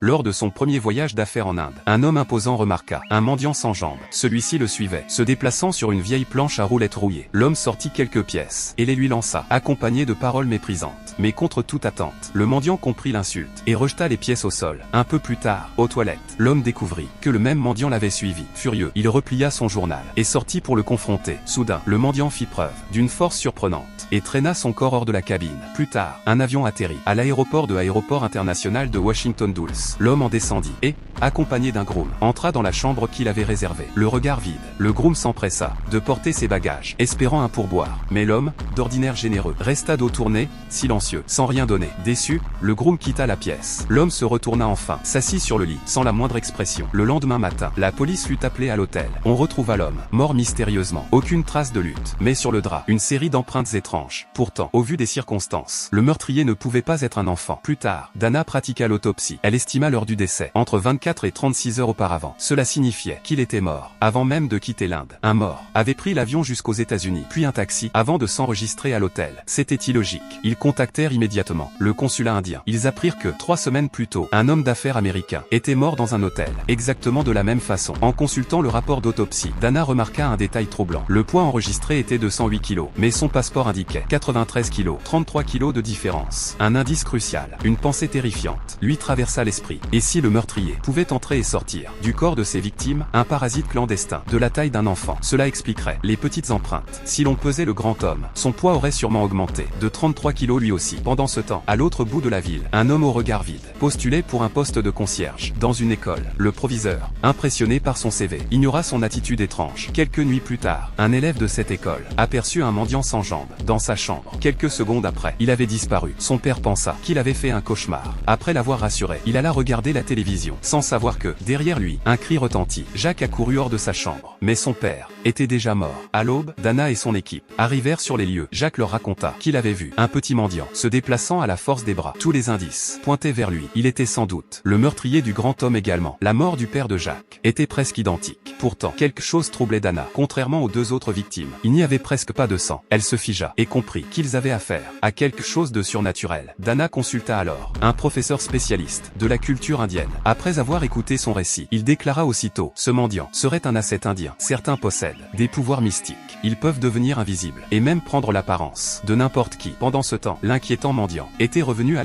Lors de son premier voyage d'affaires en Inde, un homme imposant remarqua un mendiant sans jambes. Celui-ci le suivait, se déplaçant sur une vieille planche à roulettes rouillée. L'homme sortit quelques pièces et les lui lança, accompagné de paroles méprisantes. Mais contre toute attente, le mendiant comprit l'insulte et rejeta les pièces au sol. Un peu plus tard, aux toilettes, l'homme découvrit que le même mendiant l'avait suivi. Furieux, il replia son journal et sortit pour le confronter. Soudain, le mendiant fit preuve d'une force surprenante et traîna son corps hors de la cabine. Plus tard, un avion atterrit à l'aéroport de Aéroport international de Washington Dulles. L'homme en descendit et, accompagné d'un groom, entra dans la chambre qu'il avait réservée. Le regard vide, le groom s'empressa de porter ses bagages, espérant un pourboire. Mais l'homme, d'ordinaire généreux, resta dos tourné, silencieux, sans rien donner. Déçu, le groom quitta la pièce. L'homme se retourna enfin, s'assit sur le lit, sans la moindre expression. Le lendemain matin, la police fut appelée à l'hôtel. On retrouva l'homme, mort mystérieusement. Aucune trace de lutte, mais sur le drap, une série d'empreintes étranges. Pourtant, au vu des circonstances, le meurtrier ne pouvait pas être un enfant. Plus tard, Dana pratiqua l'autopsie. Elle estima l'heure du décès entre 24 et 36 heures auparavant. Cela signifiait qu'il était mort, avant même de quitter l'Inde. Un mort avait pris l'avion jusqu'aux États-Unis, puis un taxi, avant de s'enregistrer à l'hôtel. C'était illogique. Ils contactèrent immédiatement le consulat indien. Ils apprirent que, 3 semaines plus tôt, un homme d'affaires américain était mort dans un hôtel, exactement de la même façon. En consultant le rapport d'autopsie, Dana remarqua un détail troublant. Le poids enregistré était de 108 kg, mais son passeport indiquait 93 kg, 33 kg de différence. Un indice crucial, une pensée terrifiante, lui traversa l'esprit. Et si le meurtrier pouvait entrer et sortir du corps de ses victimes, un parasite clandestin, de la taille d'un enfant, cela expliquerait les petites empreintes. Si l'on pesait le grand homme, son poids aurait sûrement augmenté, de 33 kg lui aussi. Pendant ce temps, à l'autre bout de la ville, un homme au regard vide postulait pour un poste de concierge dans une école. Le proviseur, impressionné par son CV, ignora son attitude étrange. Quelques nuits plus tard, un élève de cette école aperçut un mendiant sans jambes dans sa chambre. Quelques secondes après, il avait disparu. Son père pensa qu'il avait fait un cauchemar. Après l'avoir rassuré, il alla regarder la télévision, sans savoir que, derrière lui, un cri retentit. Jacques accourut hors de sa chambre. Mais son père était déjà mort. À l'aube, Dana et son équipe arrivèrent sur les lieux. Jacques leur raconta qu'il avait vu un petit mendiant se déplaçant à la force des bras. Tous les indices pointaient vers lui. Il était sans doute le meurtrier du grand homme également. La mort du père de Jacques était presque identique. Pourtant, quelque chose troublait Dana. Contrairement aux 2 autres victimes, il n'y avait presque pas de sang. Elle se figea et comprit qu'ils avaient affaire à quelque chose de surnaturel. Dana consulta alors un professeur spécialiste de la culture indienne. Après avoir écouté son récit, il déclara aussitôt: ce mendiant serait un ascète indien. Certains possèdent des pouvoirs mystiques. Ils peuvent devenir invisibles et même prendre l'apparence de n'importe qui. Pendant ce temps, l'inquiétant mendiant était revenu à